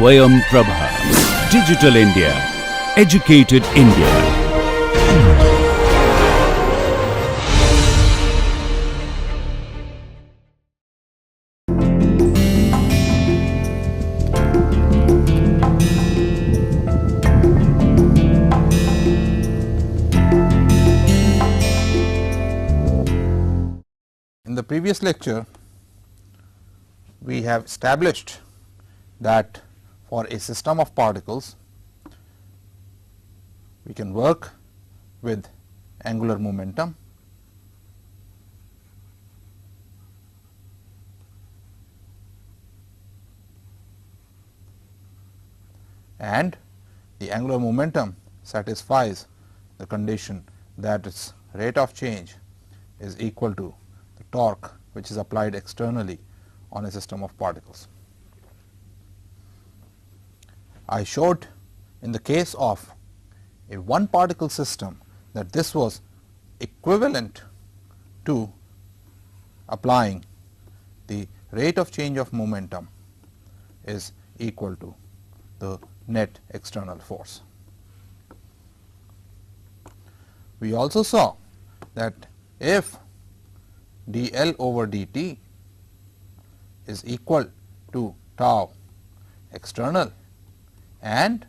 Swayam Prabha. Digital India. Educated India. In the previous lecture, we have established that for a system of particles, we can work with angular momentum and the angular momentum satisfies the condition that its rate of change is equal to the torque which is applied externally on a system of particles. I showed in the case of a one particle system that this was equivalent to applying the rate of change of momentum is equal to the net external force. We also saw that if dl over dt is equal to tau external and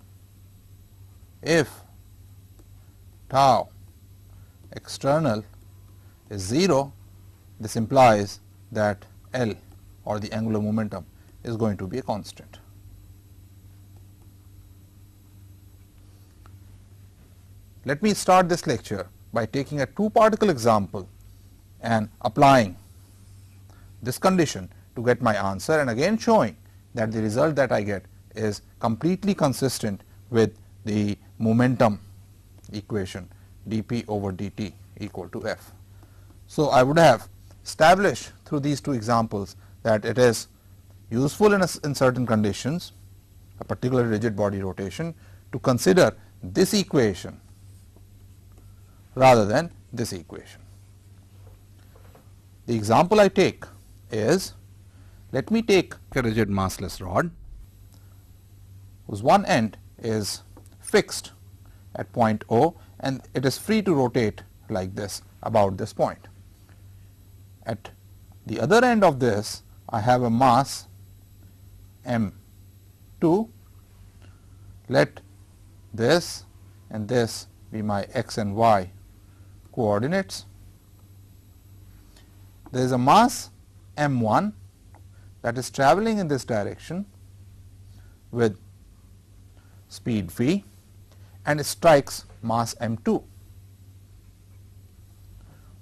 if tau external is 0, this implies that L or the angular momentum is going to be a constant. Let me start this lecture by taking a two particle example and applying this condition to get my answer, and again showing that the result that I get is completely consistent with the momentum equation dp over dt equal to f. So, I would have established through these two examples that it is useful in certain conditions, a particular rigid body rotation, to consider this equation rather than this equation. The example I take is, let me take a rigid massless rod whose one end is fixed at point O and it is free to rotate like this about this point. At the other end of this, I have a mass m2. Let this and this be my x and y coordinates. There is a mass m1 that is traveling in this direction with speed v and it strikes mass m2.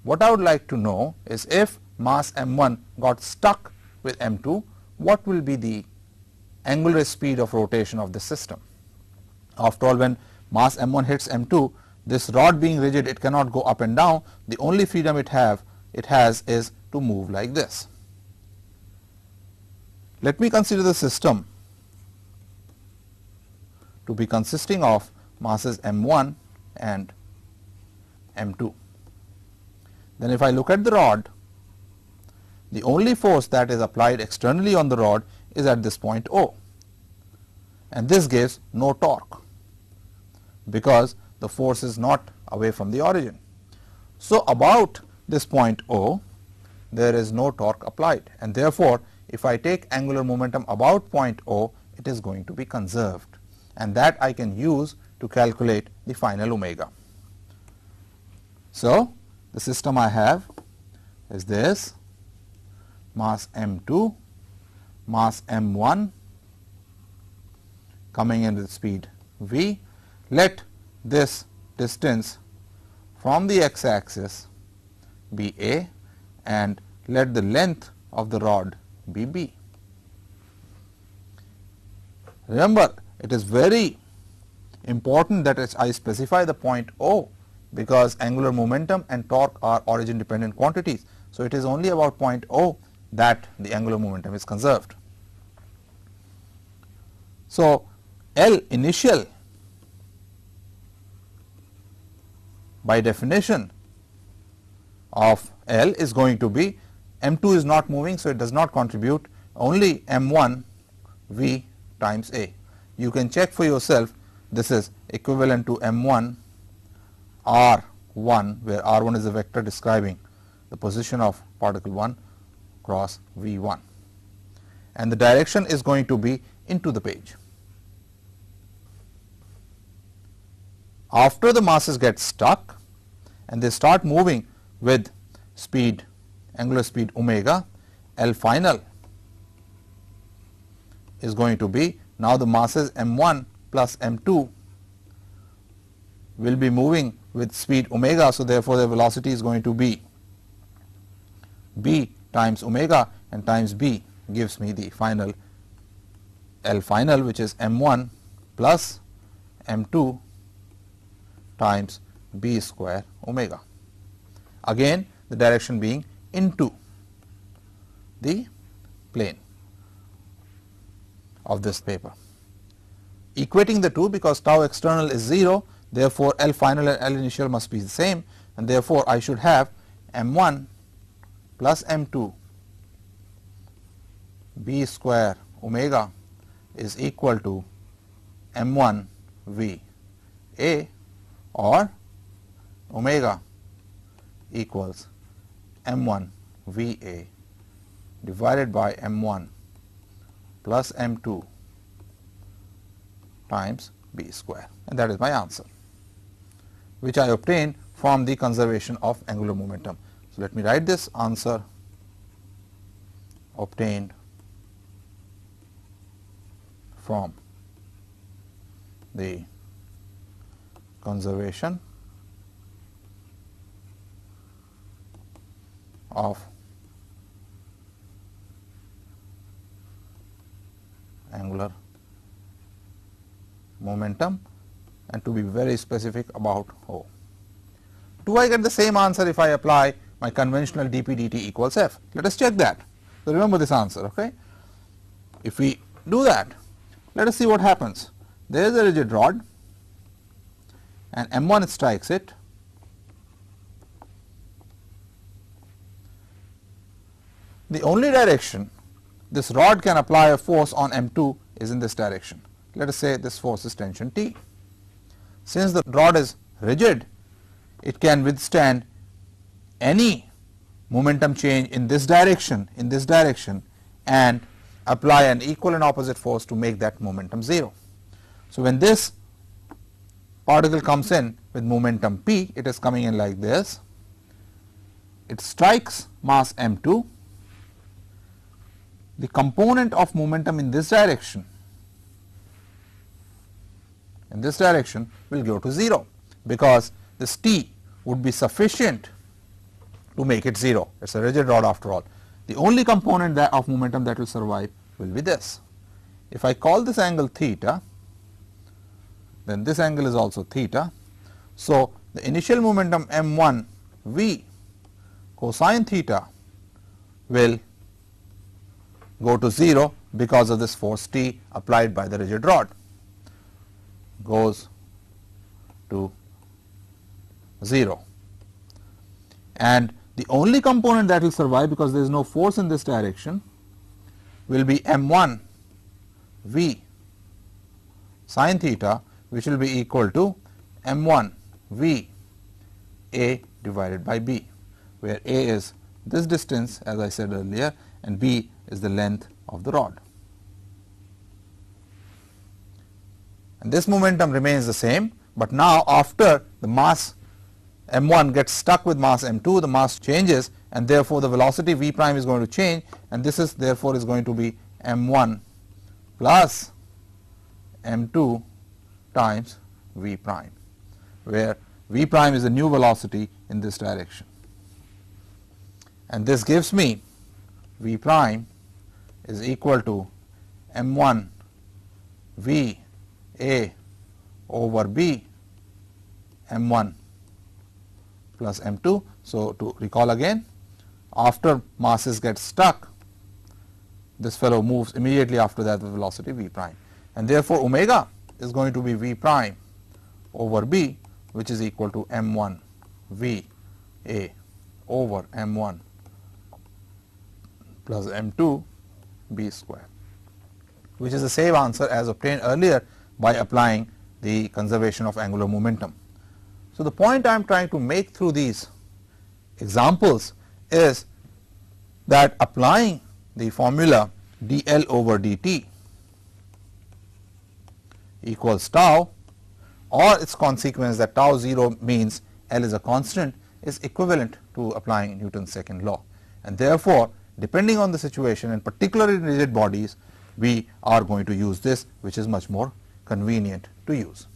What I would like to know is, if mass m1 got stuck with m2, what will be the angular speed of rotation of the system? After all, when mass m1 hits m2, this rod being rigid, it cannot go up and down. The only freedom it has is to move like this. Let me consider the system to be consisting of masses m1 and m2. Then if I look at the rod, the only force that is applied externally on the rod is at this point O, and this gives no torque because the force is not away from the origin. So, about this point O, there is no torque applied, and therefore, if I take angular momentum about point O, it is going to be conserved, and that I can use to calculate the final omega. So, the system I have is this: mass m2, mass m1 coming in with speed v. Let this distance from the x axis be a and let the length of the rod be b. Remember, it is very important that I specify the point O, because angular momentum and torque are origin dependent quantities. So, it is only about point O that the angular momentum is conserved. So, L initial by definition of L is going to be, m2 is not moving, so it does not contribute, only m1 v times A. you can check for yourself. This is equivalent to m1 r1, where r1 is a vector describing the position of particle 1 cross v1, and the direction is going to be into the page. After the masses get stuck and they start moving with speed, angular speed omega, L final is going to be, now the masses m1 plus m2 will be moving with speed omega. So, therefore, the velocity is going to be b times omega, and times b gives me the final L final, which is m1 plus m2 times b square omega. Again, the direction being into the plane of this paper. Equating the two, because tau external is 0, therefore, L final and L initial must be the same, and therefore, I should have m1 plus m2 b square omega is equal to m1 v a, or omega equals m1 v a divided by m1 plus m2 times b square, and that is my answer, which I obtained from the conservation of angular momentum. So, let me write this answer obtained from the conservation of angular momentum, and to be very specific about O. Do I get the same answer if I apply my conventional dp dt equals f? Let us check that. So, remember this answer. Okay? If we do that, let us see what happens. There is a rigid rod and m1 strikes it, the only direction this rod can apply a force on m2 is in this direction. Let us say this force is tension T. Since the rod is rigid, it can withstand any momentum change in this direction, and apply an equal and opposite force to make that momentum 0. So, when this particle comes in with momentum p, it is coming in like this, it strikes mass m2, the component of momentum in this direction will go to 0, because this T would be sufficient to make it 0. It is a rigid rod after all. The only component of momentum that will survive will be this. If I call this angle theta, then this angle is also theta. So, the initial momentum m1 v cosine theta will go to 0 because of this force T applied by the rigid rod, goes to 0, and the only component that will survive, because there is no force in this direction, will be m1 v sin theta, which will be equal to m1 v a divided by b, where a is this distance, as I said earlier, and b is the length of the rod. And this momentum remains the same, but now after the mass m1 gets stuck with mass m2, the mass changes, and therefore, the velocity v prime is going to change, and this is therefore is going to be m1 plus m2 times v prime, where v prime is the new velocity in this direction, and this gives me v prime is equal to m1 v a over b m1 plus m2. So, to recall again, after masses get stuck, this fellow moves immediately after that with velocity v prime, and therefore, omega is going to be v prime over b, which is equal to m1 v a over m1 plus m2 b square, which is the same answer as obtained earlier by applying the conservation of angular momentum. So, the point I am trying to make through these examples is that applying the formula dl over dt equals tau, or its consequence that tau 0 means L is a constant, is equivalent to applying Newton's second law. And therefore, depending on the situation, and particularly in rigid bodies, we are going to use this, which is much more convenient to use.